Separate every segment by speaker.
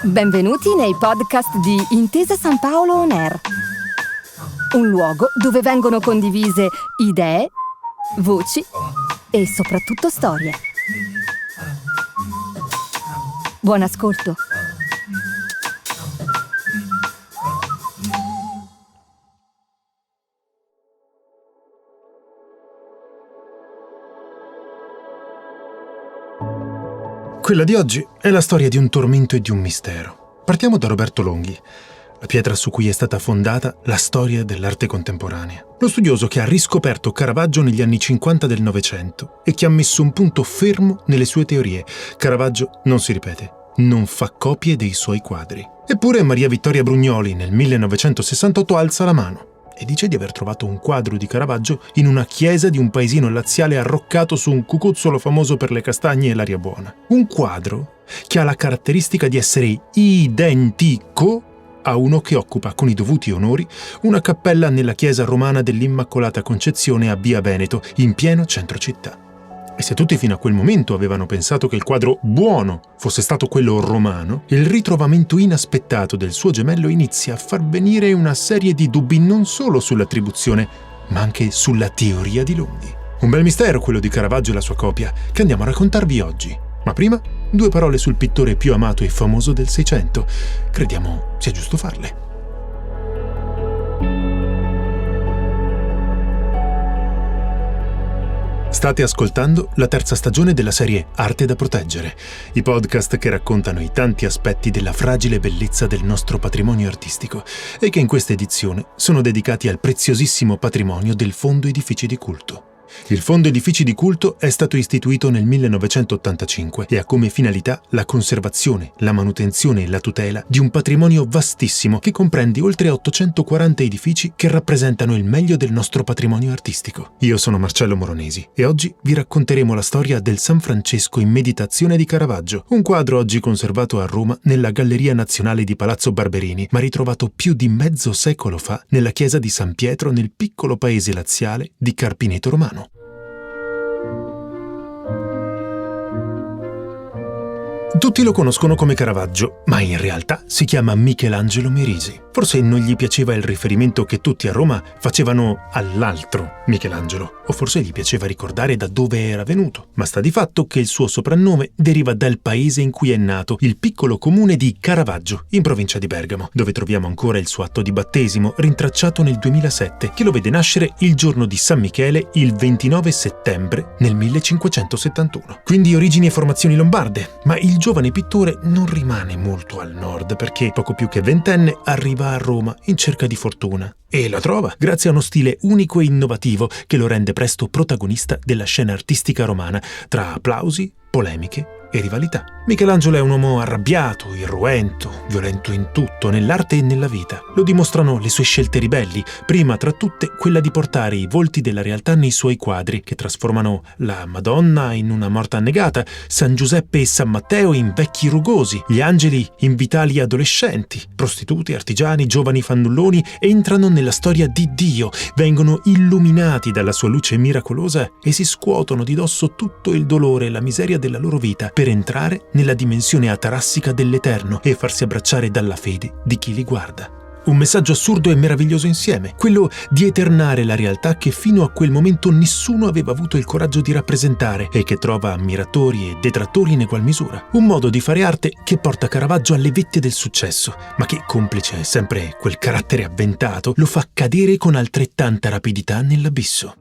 Speaker 1: Benvenuti nei podcast di Intesa San Paolo On Air, un luogo dove vengono condivise idee, voci e soprattutto storie. Buon ascolto.
Speaker 2: Quella di oggi è la storia di un tormento e di un mistero. Partiamo da Roberto Longhi, la pietra su cui è stata fondata la storia dell'arte contemporanea. Lo studioso che ha riscoperto Caravaggio negli anni 50 del Novecento e che ha messo un punto fermo nelle sue teorie. Caravaggio non si ripete, non fa copie dei suoi quadri. Eppure Maria Vittoria Brugnoli nel 1968 alza la mano e dice di aver trovato un quadro di Caravaggio in una chiesa di un paesino laziale arroccato su un cucuzzolo famoso per le castagne e l'aria buona. Un quadro che ha la caratteristica di essere identico a uno che occupa con i dovuti onori una cappella nella chiesa romana dell'Immacolata Concezione a Via Veneto, in pieno centro città. E se tutti fino a quel momento avevano pensato che il quadro buono fosse stato quello romano, il ritrovamento inaspettato del suo gemello inizia a far venire una serie di dubbi non solo sull'attribuzione, ma anche sulla teoria di Longhi. Un bel mistero quello di Caravaggio e la sua copia, che andiamo a raccontarvi oggi. Ma prima, 2 parole sul pittore più amato e famoso del Seicento. Crediamo sia giusto farle. State ascoltando la 3ª stagione della serie Arte da proteggere, i podcast che raccontano i tanti aspetti della fragile bellezza del nostro patrimonio artistico e che in questa edizione sono dedicati al preziosissimo patrimonio del Fondo Edifici di Culto. Il Fondo Edifici di Culto è stato istituito nel 1985 e ha come finalità la conservazione, la manutenzione e la tutela di un patrimonio vastissimo che comprende oltre 840 edifici che rappresentano il meglio del nostro patrimonio artistico. Io sono Marcello Moronesi e oggi vi racconteremo la storia del San Francesco in meditazione di Caravaggio, un quadro oggi conservato a Roma nella Galleria Nazionale di Palazzo Barberini, ma ritrovato più di mezzo secolo fa nella chiesa di San Pietro nel piccolo paese laziale di Carpineto Romano. Tutti lo conoscono come Caravaggio, ma in realtà si chiama Michelangelo Merisi. Forse non gli piaceva il riferimento che tutti a Roma facevano all'altro Michelangelo, o forse gli piaceva ricordare da dove era venuto. Ma sta di fatto che il suo soprannome deriva dal paese in cui è nato, il piccolo comune di Caravaggio, in provincia di Bergamo, dove troviamo ancora il suo atto di battesimo, rintracciato nel 2007, che lo vede nascere il giorno di San Michele, il 29 settembre nel 1571. Quindi origini e formazioni lombarde, ma il giovane pittore non rimane molto al nord perché poco più che ventenne arriva a Roma in cerca di fortuna e la trova grazie a uno stile unico e innovativo che lo rende presto protagonista della scena artistica romana tra applausi, polemiche e rivalità. Michelangelo è un uomo arrabbiato, irruento, violento in tutto, nell'arte e nella vita. Lo dimostrano le sue scelte ribelli, prima tra tutte quella di portare i volti della realtà nei suoi quadri, che trasformano la Madonna in una morta annegata, San Giuseppe e San Matteo in vecchi rugosi, gli angeli in vitali adolescenti, prostitute, artigiani, giovani fannulloni entrano nella storia di Dio, vengono illuminati dalla sua luce miracolosa e si scuotono di dosso tutto il dolore e la miseria della loro vita per entrare nella dimensione atarassica dell'Eterno e farsi abbracciare dalla fede di chi li guarda. Un messaggio assurdo e meraviglioso insieme, quello di eternare la realtà che fino a quel momento nessuno aveva avuto il coraggio di rappresentare e che trova ammiratori e detrattori in egual misura. Un modo di fare arte che porta Caravaggio alle vette del successo, ma che, complice sempre quel carattere avventato, lo fa cadere con altrettanta rapidità nell'abisso.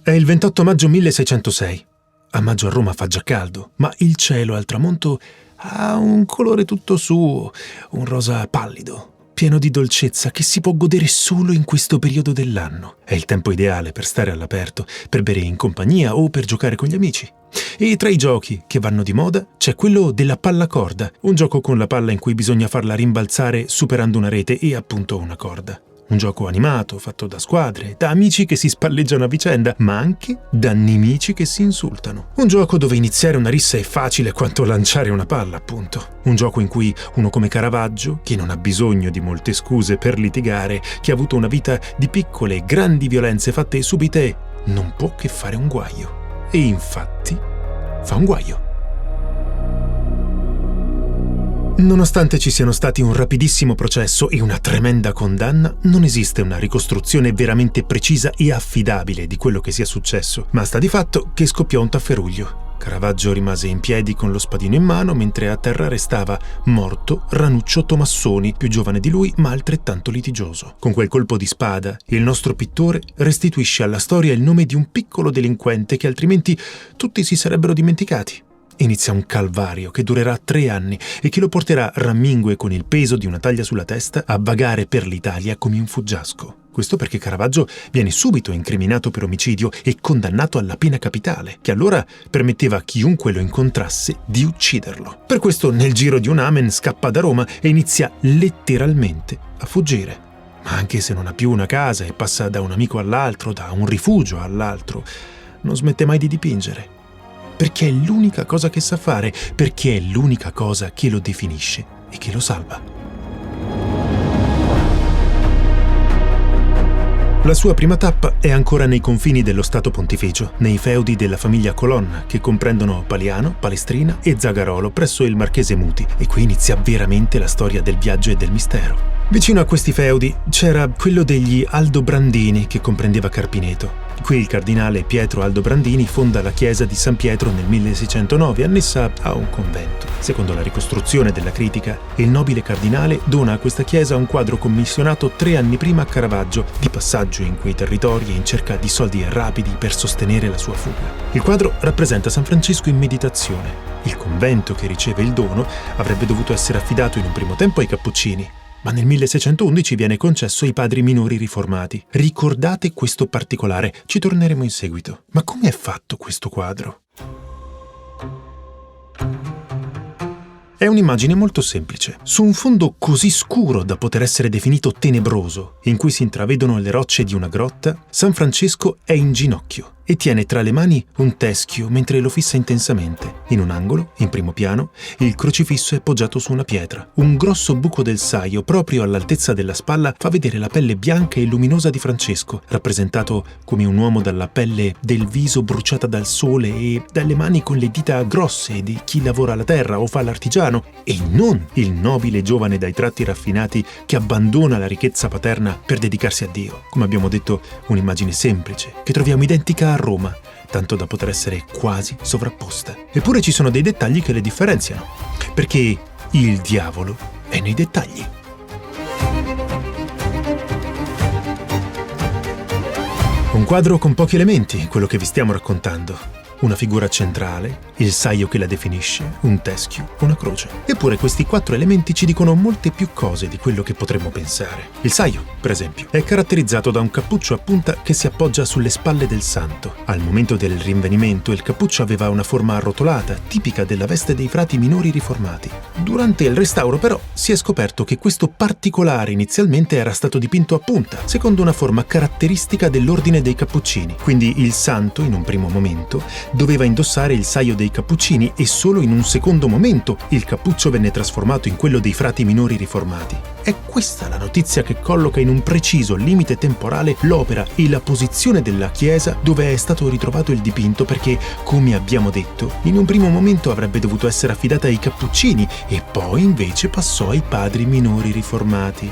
Speaker 2: È il 28 maggio 1606. A maggio a Roma fa già caldo, ma il cielo al tramonto ha un colore tutto suo, un rosa pallido, pieno di dolcezza che si può godere solo in questo periodo dell'anno. È il tempo ideale per stare all'aperto, per bere in compagnia o per giocare con gli amici. E tra i giochi che vanno di moda c'è quello della pallacorda, un gioco con la palla in cui bisogna farla rimbalzare superando una rete e appunto una corda. Un gioco animato, fatto da squadre, da amici che si spalleggiano a vicenda, ma anche da nemici che si insultano. Un gioco dove iniziare una rissa è facile quanto lanciare una palla, appunto. Un gioco in cui uno come Caravaggio, che non ha bisogno di molte scuse per litigare, che ha avuto una vita di piccole e grandi violenze fatte subite, non può che fare un guaio. E infatti fa un guaio. Nonostante ci siano stati un rapidissimo processo e una tremenda condanna, non esiste una ricostruzione veramente precisa e affidabile di quello che sia successo, ma sta di fatto che scoppiò un tafferuglio. Caravaggio rimase in piedi con lo spadino in mano, mentre a terra restava morto Ranuccio Tomassoni, più giovane di lui ma altrettanto litigioso. Con quel colpo di spada, il nostro pittore restituisce alla storia il nome di un piccolo delinquente che altrimenti tutti si sarebbero dimenticati. Inizia un calvario che durerà 3 anni e che lo porterà rammingue con il peso di una taglia sulla testa a vagare per l'Italia come un fuggiasco. Questo perché Caravaggio viene subito incriminato per omicidio e condannato alla pena capitale, che allora permetteva a chiunque lo incontrasse di ucciderlo. Per questo nel giro di un amen scappa da Roma e inizia letteralmente a fuggire. Ma anche se non ha più una casa e passa da un amico all'altro, da un rifugio all'altro, non smette mai di dipingere. Perché è l'unica cosa che sa fare, perché è l'unica cosa che lo definisce e che lo salva. La sua prima tappa è ancora nei confini dello Stato Pontificio, nei feudi della famiglia Colonna, che comprendono Paliano, Palestrina e Zagarolo presso il Marchese Muti, e qui inizia veramente la storia del viaggio e del mistero. Vicino a questi feudi c'era quello degli Aldobrandini, che comprendeva Carpineto. Qui il cardinale Pietro Aldobrandini fonda la chiesa di San Pietro nel 1609, annessa a un convento. Secondo la ricostruzione della critica, il nobile cardinale dona a questa chiesa un quadro commissionato 3 anni prima a Caravaggio, di passaggio in quei territori e in cerca di soldi rapidi per sostenere la sua fuga. Il quadro rappresenta San Francesco in meditazione. Il convento che riceve il dono avrebbe dovuto essere affidato in un primo tempo ai Cappuccini, ma nel 1611 viene concesso ai padri minori riformati. Ricordate questo particolare, ci torneremo in seguito. Ma come è fatto questo quadro? È un'immagine molto semplice. Su un fondo così scuro da poter essere definito tenebroso, in cui si intravedono le rocce di una grotta, San Francesco è in ginocchio e tiene tra le mani un teschio mentre lo fissa intensamente. In un angolo, in primo piano, il crocifisso è poggiato su una pietra. Un grosso buco del saio, proprio all'altezza della spalla, fa vedere la pelle bianca e luminosa di Francesco, rappresentato come un uomo dalla pelle del viso bruciata dal sole e dalle mani con le dita grosse di chi lavora la terra o fa l'artigiano, e non il nobile giovane dai tratti raffinati che abbandona la ricchezza paterna per dedicarsi a Dio. Come abbiamo detto, un'immagine semplice, che troviamo identica a Roma, tanto da poter essere quasi sovrapposta. Eppure ci sono dei dettagli che le differenziano, perché il diavolo è nei dettagli. Un quadro con pochi elementi, quello che vi stiamo raccontando. Una figura centrale, il saio che la definisce, un teschio, una croce. Eppure questi 4 elementi ci dicono molte più cose di quello che potremmo pensare. Il saio, per esempio, è caratterizzato da un cappuccio a punta che si appoggia sulle spalle del santo. Al momento del rinvenimento il cappuccio aveva una forma arrotolata, tipica della veste dei frati minori riformati. Durante il restauro però si è scoperto che questo particolare inizialmente era stato dipinto a punta, secondo una forma caratteristica dell'ordine dei Cappuccini. Quindi il santo, in un primo momento, doveva indossare il saio dei Cappuccini e solo in un secondo momento il cappuccio venne trasformato in quello dei frati minori riformati. È questa la notizia che colloca in un preciso limite temporale l'opera e la posizione della chiesa dove è stato ritrovato il dipinto, perché, come abbiamo detto, in un primo momento avrebbe dovuto essere affidata ai Cappuccini e poi invece passò ai padri minori riformati.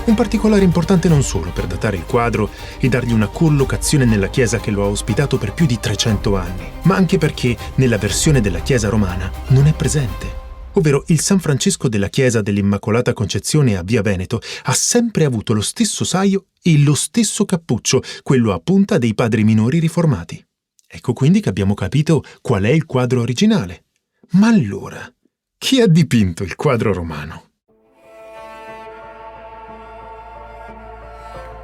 Speaker 2: Un particolare importante non solo per datare il quadro e dargli una collocazione nella chiesa che lo ha ospitato per più di 300 anni, ma anche perché nella versione della chiesa romana non è presente. Ovvero il San Francesco della chiesa dell'Immacolata Concezione a Via Veneto ha sempre avuto lo stesso saio e lo stesso cappuccio, quello a punta dei padri minori riformati. Ecco quindi che abbiamo capito qual è il quadro originale. Ma allora, chi ha dipinto il quadro romano?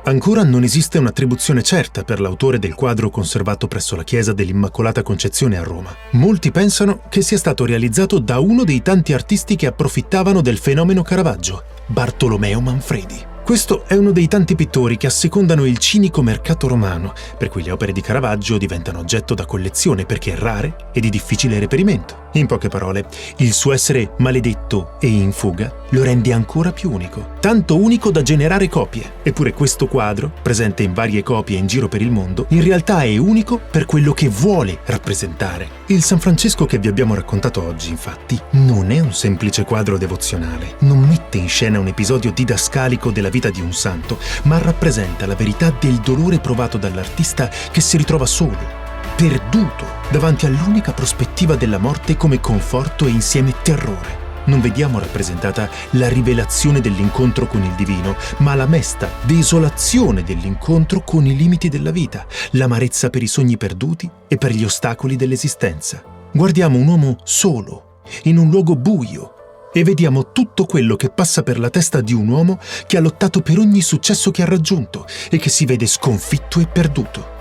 Speaker 2: Ancora non esiste un'attribuzione certa per l'autore del quadro conservato presso la chiesa dell'Immacolata Concezione a Roma. Molti pensano che sia stato realizzato da uno dei tanti artisti che approfittavano del fenomeno Caravaggio, Bartolomeo Manfredi. Questo è uno dei tanti pittori che assecondano il cinico mercato romano, per cui le opere di Caravaggio diventano oggetto da collezione perché rare e di difficile reperimento. In poche parole, il suo essere maledetto e in fuga lo rende ancora più unico, tanto unico da generare copie. Eppure questo quadro, presente in varie copie in giro per il mondo, in realtà è unico per quello che vuole rappresentare. Il San Francesco che vi abbiamo raccontato oggi, infatti, non è un semplice quadro devozionale, non mette in scena un episodio didascalico della vita di un santo, ma rappresenta la verità del dolore provato dall'artista che si ritrova solo, perduto, davanti all'unica prospettiva della morte come conforto e insieme terrore. Non vediamo rappresentata la rivelazione dell'incontro con il divino, ma la mesta desolazione dell'incontro con i limiti della vita, l'amarezza per i sogni perduti e per gli ostacoli dell'esistenza. Guardiamo un uomo solo, in un luogo buio, e vediamo tutto quello che passa per la testa di un uomo che ha lottato per ogni successo che ha raggiunto e che si vede sconfitto e perduto.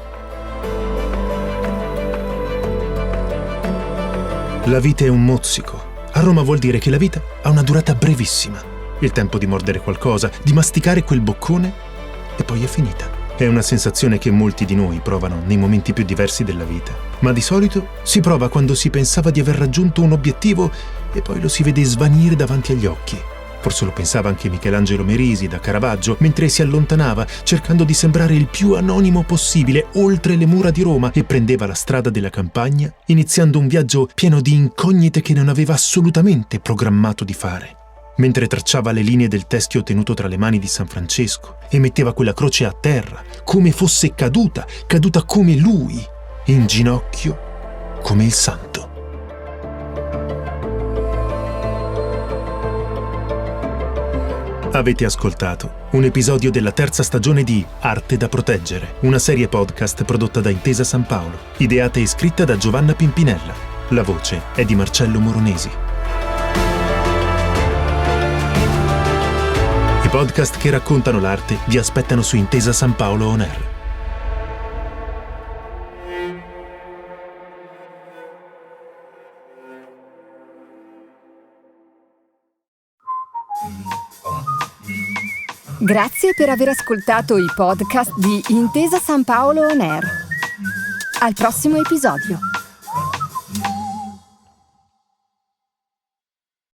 Speaker 2: La vita è un mozzico. A Roma vuol dire che la vita ha una durata brevissima. Il tempo di mordere qualcosa, di masticare quel boccone e poi è finita. È una sensazione che molti di noi provano nei momenti più diversi della vita. Ma di solito si prova quando si pensava di aver raggiunto un obiettivo e poi lo si vede svanire davanti agli occhi. Forse lo pensava anche Michelangelo Merisi da Caravaggio, mentre si allontanava cercando di sembrare il più anonimo possibile oltre le mura di Roma e prendeva la strada della campagna, iniziando un viaggio pieno di incognite che non aveva assolutamente programmato di fare. Mentre tracciava le linee del teschio tenuto tra le mani di San Francesco e metteva quella croce a terra, come fosse caduta come lui, in ginocchio come il santo. Avete ascoltato un episodio della terza stagione di Arte da proteggere, una serie podcast prodotta da Intesa San Paolo, ideata e scritta da Giovanna Pimpinella. La voce è di Marcello Moronesi. I podcast che raccontano l'arte vi aspettano su Intesa San Paolo On Air.
Speaker 1: Grazie per aver ascoltato i podcast di Intesa San Paolo On Air. Al prossimo episodio.